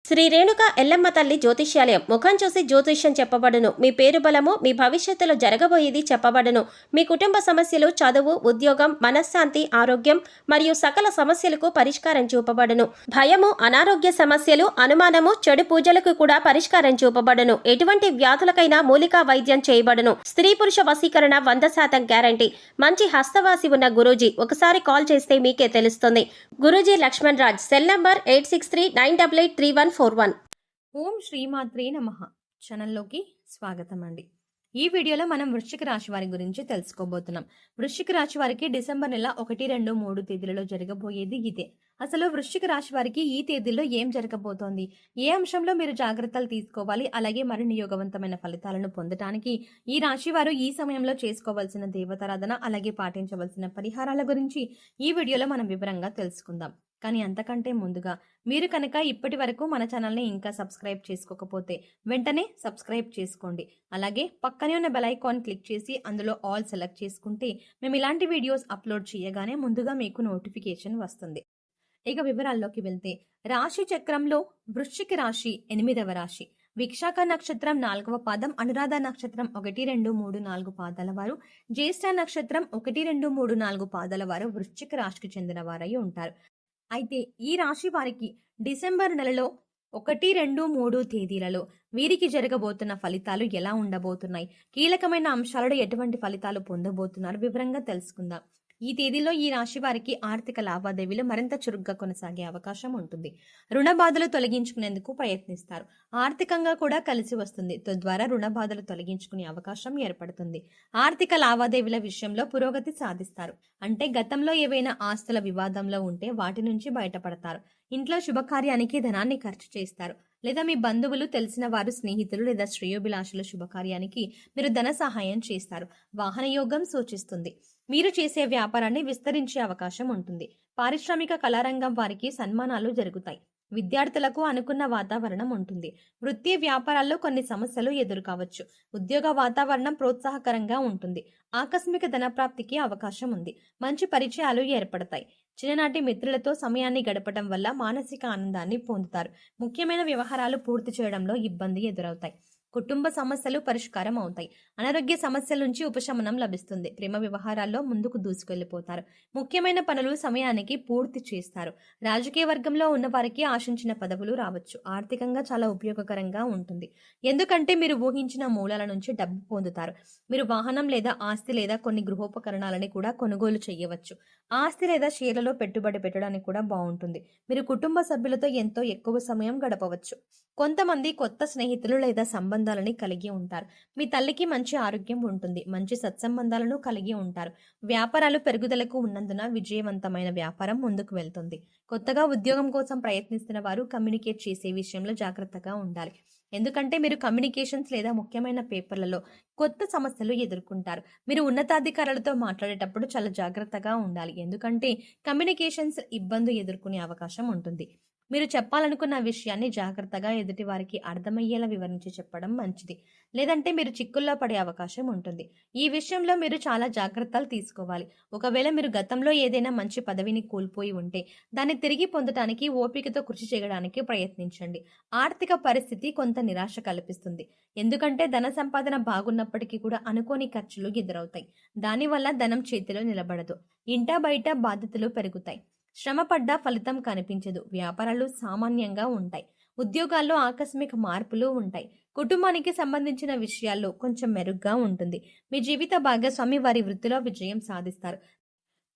శ్రీ రేణుక ఎల్లమ్మ తల్లి జ్యోతిష్యాలయం. ముఖం చూసి జ్యోతిష్యం చెప్పబడును. మీ పేరు బలము, మీ భవిష్యత్తులో జరగబోయేది చెప్పబడును. మీ కుటుంబ సమస్యలు, చదువు, ఉద్యోగం, మనశ్శాంతి, ఆరోగ్యం మరియు సకల సమస్యలకు పరిష్కారం చూపబడును. భయము, అనారోగ్య సమస్యలు, అనుమానము, చెడు పూజలకు కూడా పరిష్కారం చూపబడును. ఎటువంటి వ్యాధులకైనా మూలికా వైద్యం చేయబడును. స్త్రీ పురుష వశీకరణ 100% గ్యారంటీ. మంచి హస్తవాసి ఉన్న గురూజీ. ఒకసారి కాల్ చేస్తే మీకే తెలుస్తుంది. గురూజీ లక్ష్మణ్ రాజ్. Cell number 8639883141. ఓం శ్రీమాత్రే నమః. ఛానల్లోకి స్వాగతం అండి. ఈ వీడియోలో మనం వృశ్చిక రాశి వారి గురించి తెలుసుకోబోతున్నాం. వృశ్చిక రాశి వారికి డిసెంబర్ నెల 1, 2, 3 తేదీలలో జరగబోయేది ఇదే. అసలు వృశ్చిక రాశి వారికి ఈ తేదీల్లో ఏం జరగబోతోంది, ఏ అంశంలో మీరు జాగ్రత్తలు తీసుకోవాలి, అలాగే మరిన్ని యోగవంతమైన ఫలితాలను పొందడానికి ఈ రాశి వారు ఈ సమయంలో చేసుకోవాల్సిన దేవతారాధన, అలాగే పాటించవలసిన పరిహారాల గురించి ఈ వీడియోలో మనం వివరంగా తెలుసుకుందాం. కానీ అంతకంటే ముందుగా మీరు కనుక ఇప్పటి వరకు మన ఛానల్ని ఇంకా సబ్స్క్రైబ్ చేసుకోకపోతే వెంటనే సబ్స్క్రైబ్ చేసుకోండి. అలాగే పక్కనే ఉన్న బెల్ ఐకాన్ క్లిక్ చేసి అందులో ఆల్ సెలెక్ట్ చేసుకుంటే మేము ఇలాంటి వీడియోస్ అప్లోడ్ చేయగానే ముందుగా మీకు నోటిఫికేషన్ వస్తుంది. ఇక వివరాల్లోకి వెళ్తే, రాశి చక్రంలో వృశ్చిక రాశి 8వ రాశి. విశాఖ నక్షత్రం 4వ పాదం, అనురాధ నక్షత్రం 1, 2, 3, 4 పాదాల వారు, జ్యేష్ఠ నక్షత్రం 1, 2, 3, 4 పాదాల వారు వృశ్చిక రాశికి చెందిన వారై ఉంటారు. అయితే ఈ రాశి వారికి డిసెంబర్ నెలలో 1, 2, 3 తేదీలలో వీరికి జరగబోతున్న ఫలితాలు ఎలా ఉండబోతున్నాయి, కీలకమైన అంశాలలో ఎటువంటి ఫలితాలు పొందబోతున్నారు వివరంగా తెలుసుకుందాం. ఈ తేదీలో ఈ రాశి వారికి ఆర్థిక లావాదేవీలు మరింత చురుగ్గా కొనసాగే అవకాశం ఉంటుంది. రుణ బాధలు తొలగించుకునేందుకు ప్రయత్నిస్తారు. ఆర్థికంగా కూడా కలిసి వస్తుంది. తద్వారా రుణ బాధలు తొలగించుకునే అవకాశం ఏర్పడుతుంది. ఆర్థిక లావాదేవీల విషయంలో పురోగతి సాధిస్తారు. అంటే గతంలో ఏవైనా ఆస్తుల వివాదంలో ఉంటే వాటి నుంచి బయటపడతారు. ఇంట్లో శుభకార్యానికి ధనాన్ని ఖర్చు చేస్తారు. లేదా మీ బంధువులు, తెలిసిన వారు, స్నేహితులు లేదా శ్రేయోభిలాషుల శుభకార్యానికి మీరు ధన సహాయం చేస్తారు. వాహన యోగం సూచిస్తుంది. మీరు చేసే వ్యాపారాన్ని విస్తరించే అవకాశం ఉంటుంది. పారిశ్రామిక కళారంగం వారికి సన్మానాలు జరుగుతాయి. విద్యార్థులకు అనుకున్న వాతావరణం ఉంటుంది. వృత్తి వ్యాపారాల్లో కొన్ని సమస్యలు ఎదురుకావచ్చు. ఉద్యోగ వాతావరణం ప్రోత్సాహకరంగా ఉంటుంది. ఆకస్మిక ధనప్రాప్తికి అవకాశం ఉంది. మంచి పరిచయాలు ఏర్పడతాయి. చిన్ననాటి మిత్రులతో సమయాన్ని గడపడం వల్ల మానసిక ఆనందాన్ని పొందుతారు. ముఖ్యమైన వ్యవహారాలు పూర్తి చేయడంలో ఇబ్బంది ఎదురవుతాయి. కుటుంబ సమస్యలు పరిష్కారం అవుతాయి. అనారోగ్య సమస్యల నుంచి ఉపశమనం లభిస్తుంది. ప్రేమ వ్యవహారాల్లో ముందుకు దూసుకెళ్లిపోతారు. ముఖ్యమైన పనులు సమయానికి పూర్తి చేస్తారు. రాజకీయ వర్గంలో ఉన్న వారికి ఆశించిన పదవులు రావచ్చు. ఆర్థికంగా చాలా ఉపయోగకరంగా ఉంటుంది. ఎందుకంటే మీరు ఊహించిన మూలాల నుంచి డబ్బు పొందుతారు. మీరు వాహనం లేదా ఆస్తి లేదా కొన్ని గృహోపకరణాలని కూడా కొనుగోలు చేయవచ్చు. ఆస్తి లేదా షేర్లలో పెట్టుబడి పెట్టడానికి కూడా బాగుంటుంది. మీరు కుటుంబ సభ్యులతో ఎంతో ఎక్కువ సమయం గడపవచ్చు. కొంతమంది కొత్త స్నేహితులు లేదా సంబంధాలని కలిగి ఉంటారు. మీ తల్లికి మంచి ఆరోగ్యం ఉంటుంది. మంచి సత్సంబంధాలను కలిగి ఉంటారు. వ్యాపారాలు పెరుగుదలకు ఉన్నందున విజయవంతమైన వ్యాపారం ముందుకు వెళ్తుంది. కొత్తగా ఉద్యోగం కోసం ప్రయత్నిస్తున్న వారు కమ్యూనికేట్ చేసే విషయంలో జాగ్రత్తగా ఉండాలి. ఎందుకంటే మీరు కమ్యూనికేషన్స్ లేదా ముఖ్యమైన పేపర్లలో కొత్త సమస్యలు ఎదుర్కొంటారు. మీరు ఉన్నతాధికారులతో మాట్లాడేటప్పుడు చాలా జాగ్రత్తగా ఉండాలి. ఎందుకంటే కమ్యూనికేషన్స్ ఇబ్బంది ఎదుర్కొనే అవకాశం ఉంటుంది. మీరు చెప్పాలనుకున్న విషయాన్ని జాగ్రత్తగా ఎదుటి వారికి అర్థమయ్యేలా వివరించి చెప్పడం మంచిది. లేదంటే మీరు చిక్కుల్లో పడే అవకాశం ఉంటుంది. ఈ విషయంలో మీరు చాలా జాగ్రత్తలు తీసుకోవాలి. ఒకవేళ మీరు గతంలో ఏదైనా మంచి పదవిని కోల్పోయి ఉంటే దాన్ని తిరిగి పొందడానికి ఓపికతో కృషి చేయడానికి ప్రయత్నించండి. ఆర్థిక పరిస్థితి కొంత నిరాశ కల్పిస్తుంది. ఎందుకంటే ధన సంపాదన బాగున్నప్పటికీ కూడా అనుకోని ఖర్చులు ఎదురవుతాయి. దానివల్ల ధనం చేతిలో నిలబడదు. ఇంటా బయట బాధ్యతలు పెరుగుతాయి. శ్రమపడ్డ ఫలితం కనిపించదు. వ్యాపారాలు సామాన్యంగా ఉంటాయి. ఉద్యోగాల్లో ఆకస్మిక మార్పులు ఉంటాయి. కుటుంబానికి సంబంధించిన విషయాల్లో కొంచెం మెరుగ్గా ఉంటుంది. మీ జీవిత భాగస్వామి వారి వృత్తిలో విజయం సాధిస్తారు.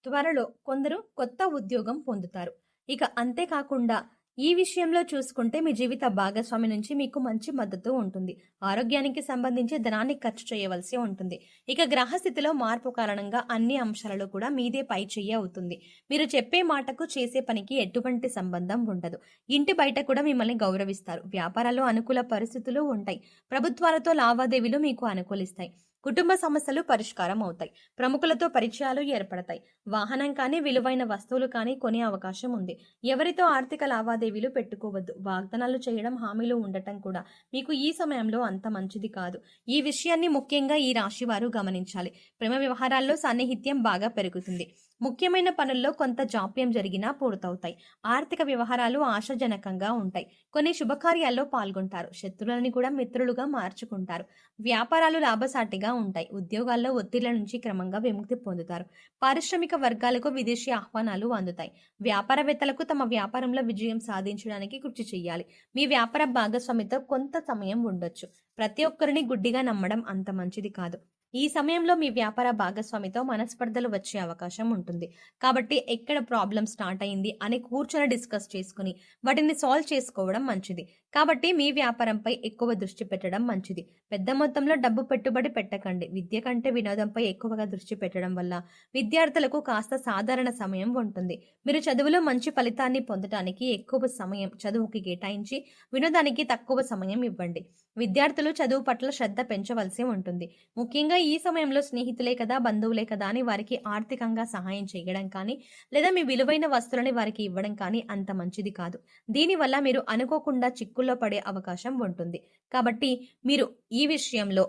త్వరలో కొందరు కొత్త ఉద్యోగం పొందుతారు. ఇక అంతేకాకుండా ఈ విషయంలో చూసుకుంటే మీ జీవిత భాగస్వామి నుంచి మీకు మంచి మద్దతు ఉంటుంది. ఆరోగ్యానికి సంబంధించి ధనాన్ని ఖర్చు చేయవలసి ఉంటుంది. ఇక గ్రహస్థితిలో మార్పు కారణంగా అన్ని అంశాలలో కూడా మీదే పై చెయ్యి అవుతుంది. మీరు చెప్పే మాటకు చేసే పనికి ఎటువంటి సంబంధం ఉండదు. ఇంటి బయట కూడా మిమ్మల్ని గౌరవిస్తారు. వ్యాపారాల్లో అనుకూల పరిస్థితులు ఉంటాయి. ప్రభుత్వాలతో లావాదేవీలు మీకు అనుకూలిస్తాయి. కుటుంబ సమస్యలు పరిష్కారం అవుతాయి. ప్రముఖులతో పరిచయాలు ఏర్పడతాయి. వాహనం కానీ విలువైన వస్తువులు కానీ కొనే అవకాశం ఉంది. ఎవరితో ఆర్థిక లావాదేవీలు పెట్టుకోవద్దు. వాగ్దానాలు చేయడం, హామీలు ఉండటం కూడా మీకు ఈ సమయంలో అంత మంచిది కాదు. ఈ విషయాన్ని ముఖ్యంగా ఈ రాశి వారు గమనించాలి. ప్రేమ వ్యవహారాల్లో సాన్నిహిత్యం బాగా పెరుగుతుంది. ముఖ్యమైన పనుల్లో కొంత జాప్యం జరిగినా పూర్తవుతాయి. ఆర్థిక వ్యవహారాలు ఆశాజనకంగా ఉంటాయి. కొన్ని శుభకార్యాల్లో పాల్గొంటారు. శత్రువులని కూడా మిత్రులుగా మార్చుకుంటారు. వ్యాపారాలు లాభసాటిగా ఉంటాయి. ఉద్యోగాల్లో ఒత్తిళ్ల నుంచి క్రమంగా విముక్తి పొందుతారు. పారిశ్రామిక వర్గాలకు విదేశీ ఆహ్వానాలు అందుతాయి. వ్యాపారవేత్తలకు తమ వ్యాపారంలో విజయం సాధించడానికి కృషి చేయాలి. మీ వ్యాపార భాగస్వామితో కొంత సమయం ఉండొచ్చు. ప్రతి ఒక్కరిని గుడ్డిగా నమ్మడం అంత మంచిది కాదు. ఈ సమయంలో మీ వ్యాపార భాగస్వామితో మనస్పర్ధలు వచ్చే అవకాశం ఉంటుంది. కాబట్టి ఎక్కడ ప్రాబ్లం స్టార్ట్ అయింది అని కూర్చొని డిస్కస్ చేసుకుని వాటిని సాల్వ్ చేసుకోవడం మంచిది. కాబట్టి మీ వ్యాపారంపై ఎక్కువ దృష్టి పెట్టడం మంచిది. పెద్ద మొత్తంలో డబ్బు పెట్టుబడి పెట్టకండి. విద్య కంటే వినోదంపై ఎక్కువగా దృష్టి పెట్టడం వల్ల విద్యార్థులకు కాస్త సాధారణ సమయం ఉంటుంది. మీరు చదువులో మంచి ఫలితాన్ని పొందడానికి ఎక్కువ సమయం చదువుకి కేటాయించి వినోదానికి తక్కువ సమయం ఇవ్వండి. విద్యార్థులు చదువు పట్ల శ్రద్ధ పెంచవలసి ఉంటుంది. ముఖ్యంగా ఈ సమయంలో స్నేహితులే కదా, బంధువులే కదా అని వారికి ఆర్థికంగా సహాయం చేయడం కానీ లేదా మీ విలువైన వస్తువులని వారికి ఇవ్వడం కానీ అంత మంచిది కాదు. దీనివల్ల మీరు అనుకోకుండా చిక్కుల్లో పడే అవకాశం ఉంటుంది. కాబట్టి మీరు ఈ విషయంలో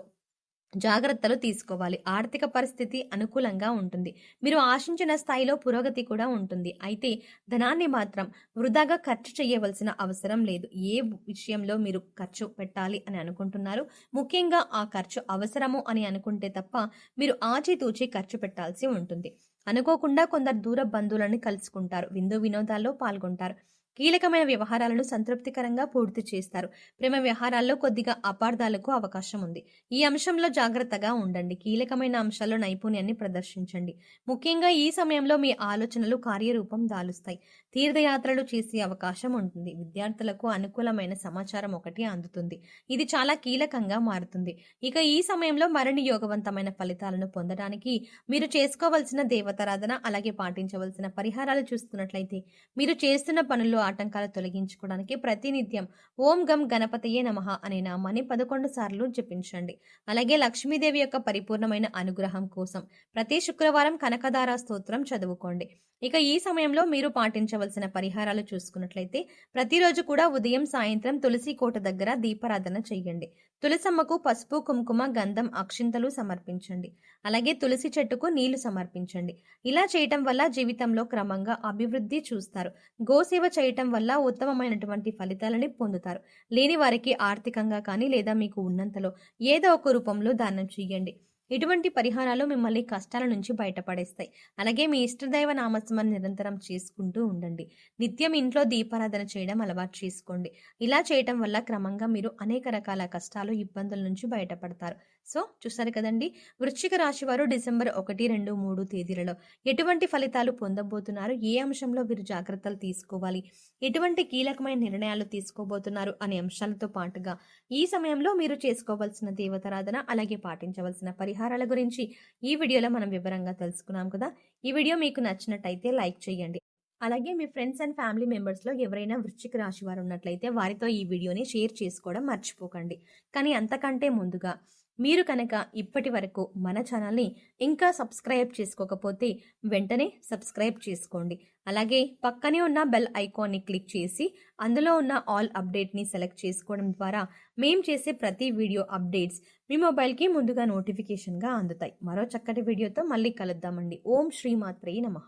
జాగ్రత్తలు తీసుకోవాలి. ఆర్థిక పరిస్థితి అనుకూలంగా ఉంటుంది. మీరు ఆశించిన స్థాయిలో పురోగతి కూడా ఉంటుంది. అయితే ధనాన్ని మాత్రం వృధాగా ఖర్చు చేయవలసిన అవసరం లేదు. ఏ విషయంలో మీరు ఖర్చు పెట్టాలి అని అనుకుంటున్నారు, ముఖ్యంగా ఆ ఖర్చు అవసరము అని అనుకుంటే తప్ప మీరు ఆచితూచి ఖర్చు పెట్టాల్సి ఉంటుంది. అనుకోకుండా కొందరు దూర బంధువులను కలుసుకుంటారు. విందు వినోదాల్లో పాల్గొంటారు. కీలకమైన వ్యవహారాలను సంతృప్తికరంగా పూర్తి చేస్తారు. ప్రేమ వ్యవహారాల్లో కొద్దిగా అపార్థాలకు అవకాశం ఉంది. ఈ అంశంలో జాగ్రత్తగా ఉండండి. కీలకమైన అంశాల్లో నైపుణ్యాన్ని ప్రదర్శించండి. ముఖ్యంగా ఈ సమయంలో మీ ఆలోచనలు కార్యరూపం దాలుస్తాయి. తీర్థయాత్రలు చేసే అవకాశం ఉంటుంది. విద్యార్థులకు అనుకూలమైన సమాచారం ఒకటి అందుతుంది. ఇది చాలా కీలకంగా మారుతుంది. ఇక ఈ సమయంలో మరిన్ని యోగవంతమైన ఫలితాలను పొందడానికి మీరు చేసుకోవలసిన దేవతారాధన అలాగే పాటించవలసిన పరిహారాలు చూస్తున్నట్లయితే మీరు చేస్తున్న పనుల్లో ఆటంకాలు తొలగించుకోవడానికి ప్రతినిత్యం ఓం గం గణపతయే నమః అనే నామాన్ని 11 సార్లు జపించండి. అలాగే లక్ష్మీదేవి యొక్క పరిపూర్ణమైన అనుగ్రహం కోసం ప్రతి శుక్రవారం కనకదార స్తోత్రం చదువుకోండి. ఇక ఈ సమయంలో మీరు పాటించవలసిన పరిహారాలు చూసుకున్నట్లయితే ప్రతిరోజు కూడా ఉదయం సాయంత్రం తులసి కోట దగ్గర దీపారాధన చెయ్యండి. తులసమ్మకు పసుపు కుంకుమ గంధం అక్షింతలు సమర్పించండి. అలాగే తులసి చెట్టుకు నీళ్లు సమర్పించండి. ఇలా చేయటం వల్ల జీవితంలో క్రమంగా అభివృద్ధి చూస్తారు. గోసేవ చేయటం వల్ల ఉత్తమమైనటువంటి ఫలితాలని పొందుతారు. లేని వారికి ఆర్థికంగా కానీ లేదా మీకు ఉన్నంతలో ఏదో ఒక రూపంలో దానం చెయ్యండి. ఇటువంటి పరిహారాలు మిమ్మల్ని కష్టాల నుంచి బయటపడేస్తాయి. అలాగే మీ ఇష్టదైవ నామస్మరణ నిరంతరం చేసుకుంటూ ఉండండి. నిత్యం ఇంట్లో దీపారాధన చేయడం అలవాటు చేసుకోండి. ఇలా చేయటం వల్ల క్రమంగా మీరు అనేక రకాల కష్టాలు ఇబ్బందుల నుంచి బయటపడతారు. సో చూసారు కదండి, వృశ్చిక రాశి వారు డిసెంబర్ 1, 2, 3 తేదీలలో ఎటువంటి ఫలితాలు పొందబోతున్నారు, ఏ అంశంలో వీరు జాగ్రత్తలు తీసుకోవాలి, ఎటువంటి కీలకమైన నిర్ణయాలు తీసుకోబోతున్నారు అనే అంశాలతో పాటుగా ఈ సమయంలో మీరు చేసుకోవాల్సిన దేవతారాధన అలాగే పాటించవలసిన పరిహారాల గురించి ఈ వీడియోలో మనం వివరంగా తెలుసుకున్నాం కదా. ఈ వీడియో మీకు నచ్చినట్టయితే లైక్ చేయండి. అలాగే మీ ఫ్రెండ్స్ అండ్ ఫ్యామిలీ మెంబర్స్లో ఎవరైనా వృశ్చిక రాశి వారు ఉన్నట్లయితే వారితో ఈ వీడియోని షేర్ చేసుకోవడం మర్చిపోకండి. కానీ అంతకంటే ముందుగా మీరు కనుక ఇప్పటి వరకు మన ఛానల్ని ఇంకా సబ్స్క్రైబ్ చేసుకోకపోతే వెంటనే సబ్స్క్రైబ్ చేసుకోండి. అలాగే పక్కనే ఉన్న బెల్ ఐకాన్ని క్లిక్ చేసి అందులో ఉన్న ఆల్ అప్డేట్ని సెలెక్ట్ చేసుకోవడం ద్వారా మేము చేసే ప్రతి వీడియో అప్డేట్స్ మీ మొబైల్కి ముందుగా నోటిఫికేషన్గా అందుతాయి. మరో చక్కటి వీడియోతో మళ్ళీ కలుద్దామండి. ఓం శ్రీమాత్రే నమః.